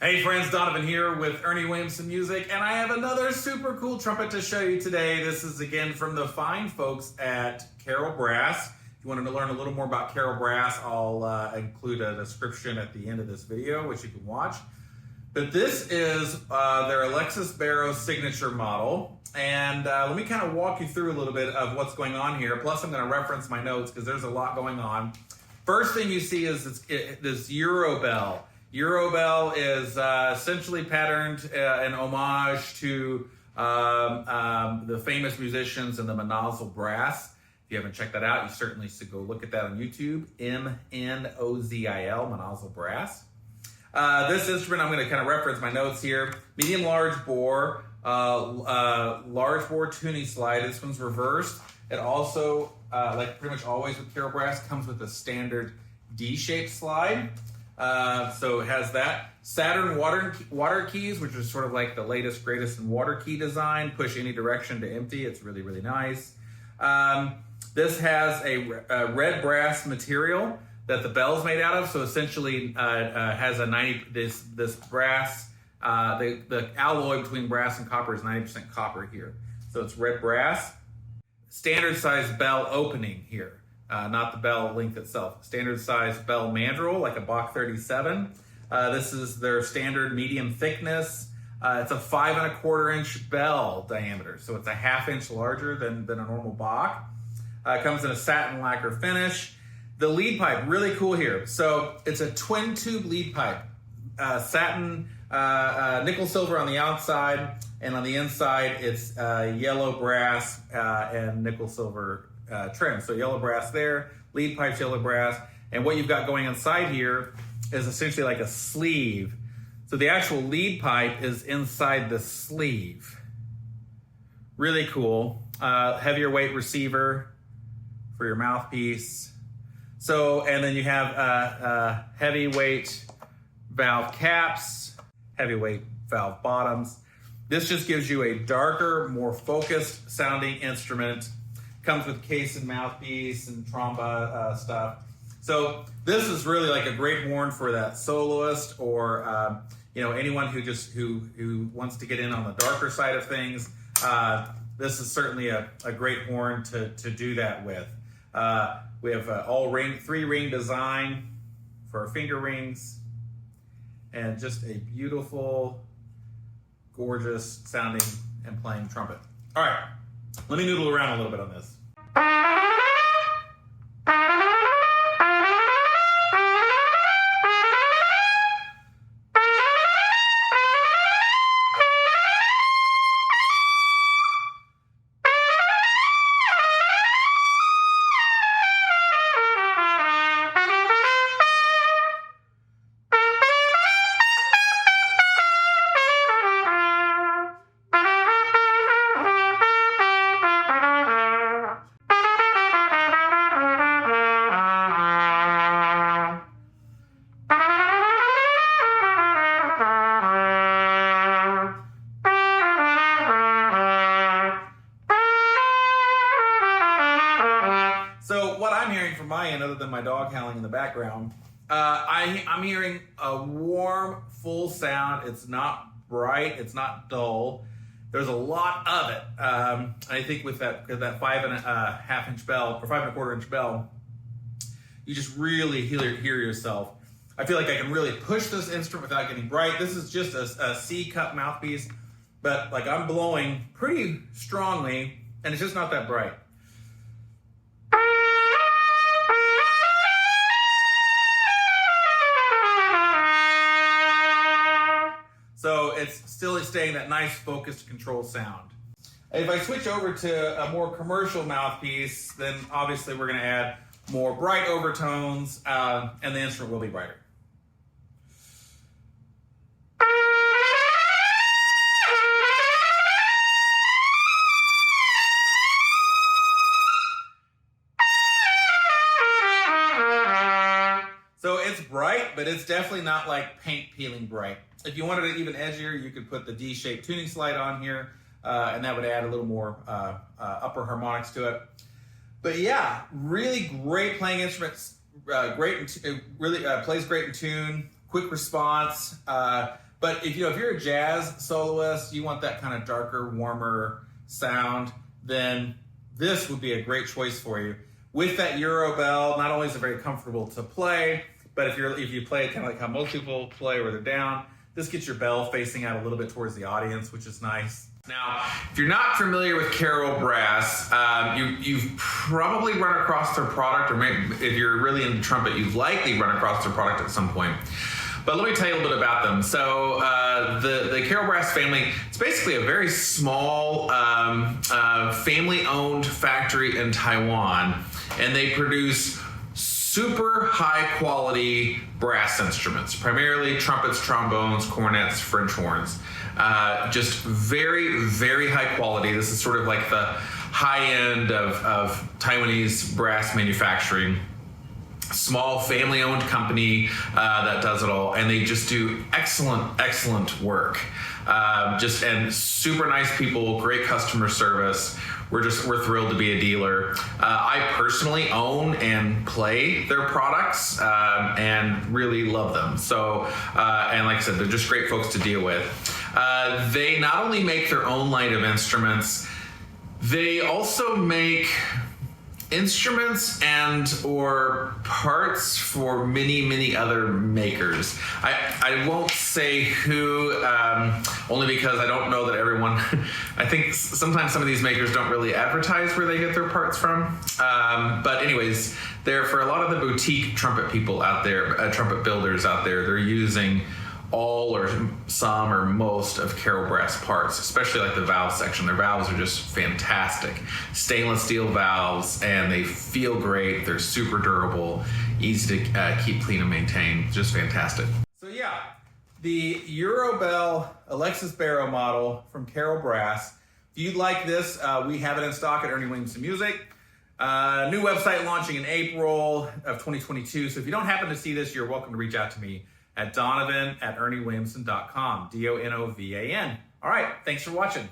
Hey friends, Donovan here with Ernie Williamson Music, and I have another super cool trumpet to show you today. This is again from the fine folks at CarolBrass. If you wanted to learn a little more about CarolBrass, I'll include a description at the end of this video, which you can watch. But this is their Alexis Baro signature model, and let me kind of walk you through a little bit of what's going on here. Plus, I'm going to reference my notes because there's a lot going on. First thing you see is this Euro bell. Euro bell is essentially patterned in homage to the famous musicians in the Manozil Brass. If you haven't checked that out, you certainly should go look at that on YouTube. M-N-O-Z-I-L, Manozil Brass. This instrument, I'm going to kind of reference my notes here. Medium large bore, large bore tuning slide. This one's reversed. It also, like pretty much always with CarolBrass, comes with a standard D-shaped slide. So it has that. Satin water keys, which is sort of like the latest, greatest in water key design. Push any direction to empty. It's really, really nice. This has a red brass material that the bell's made out of. So essentially has a this brass, the alloy between brass and copper is 90% copper here. So it's red brass. Standard size bell opening here. Not the bell length itself. Standard size bell mandrel, like a Bach 37. This is their standard medium thickness. It's a 5 1/4 inch bell diameter, so it's a 1/2 inch larger than a normal Bach. It comes in a satin lacquer finish. The lead pipe, really cool here. So it's a twin tube lead pipe. Satin, nickel silver on the outside, and on the inside it's yellow brass and nickel silver trim. So yellow brass there, lead pipes yellow brass, and what you've got going inside here is essentially like a sleeve. So the actual lead pipe is inside the sleeve. Really cool. Heavier weight receiver for your mouthpiece. So, and then you have heavyweight valve caps, heavyweight valve bottoms. This just gives you a darker, more focused sounding instrument. Comes with case and mouthpiece and tromba stuff. So this is really like a great horn for that soloist or anyone who wants to get in on the darker side of things. This is certainly a great horn to do that with. We have all 3-ring design for our finger rings, and just a beautiful, gorgeous sounding and playing trumpet. All right. Let me noodle around a little bit on this. So what I'm hearing from my end, other than my dog howling in the background, I'm hearing a warm, full sound. It's not bright. It's not dull. There's a lot of it. I think with that 5 1/2 inch bell, or 5 1/4 inch bell, you just really hear yourself. I feel like I can really push this instrument without getting bright. This is just a C cup mouthpiece, but like I'm blowing pretty strongly, and it's just not that bright. So it's still staying that nice focused controlled sound. If I switch over to a more commercial mouthpiece, then obviously we're going to add more bright overtones, and the instrument will be brighter. So it's bright, but it's definitely not like paint peeling bright. If you wanted it even edgier, you could put the D-shaped tuning slide on here, and that would add a little more upper harmonics to it. But yeah, really great playing instruments. Really plays great in tune. Quick response. But if you're a jazz soloist, you want that kind of darker, warmer sound, then this would be a great choice for you. With that Euro bell, not only is it very comfortable to play, but if you play it kind of like how most people play where they're down, this gets your bell facing out a little bit towards the audience, which is nice. Now, if you're not familiar with CarolBrass, you've probably run across their product, or maybe if you're really into trumpet, you've likely run across their product at some point. But let me tell you a little bit about them. So the CarolBrass family, it's basically a very small family-owned factory in Taiwan, and they produce super high-quality brass instruments, primarily trumpets, trombones, cornets, French horns. Just very, very high quality. This is sort of like the high end of Taiwanese brass manufacturing. Small family-owned company that does it all, and they just do excellent work. And super nice people, great customer service. We're thrilled to be a dealer. I personally own and play their products and really love them. So, and like I said, they're just great folks to deal with. They not only make their own line of instruments, they also make instruments and or parts for many other makers. I won't say who, only because I don't know that everyone, I think sometimes some of these makers don't really advertise where they get their parts from. But anyways, for a lot of the boutique trumpet people out there, trumpet builders out there, they're using all or some or most of CarolBrass parts, especially like the valve section. Their valves are just fantastic. Stainless steel valves, and they feel great. They're super durable, easy to keep clean and maintain. Just fantastic. So yeah, the Eurobell Alexis Baro model from CarolBrass. If you'd like this, we have it in stock at Ernie Williamson Music. New website launching in April of 2022. So if you don't happen to see this, you're welcome to reach out to me at Donovan@ErnieWilliamson.com, DONOVAN. All right, thanks for watching.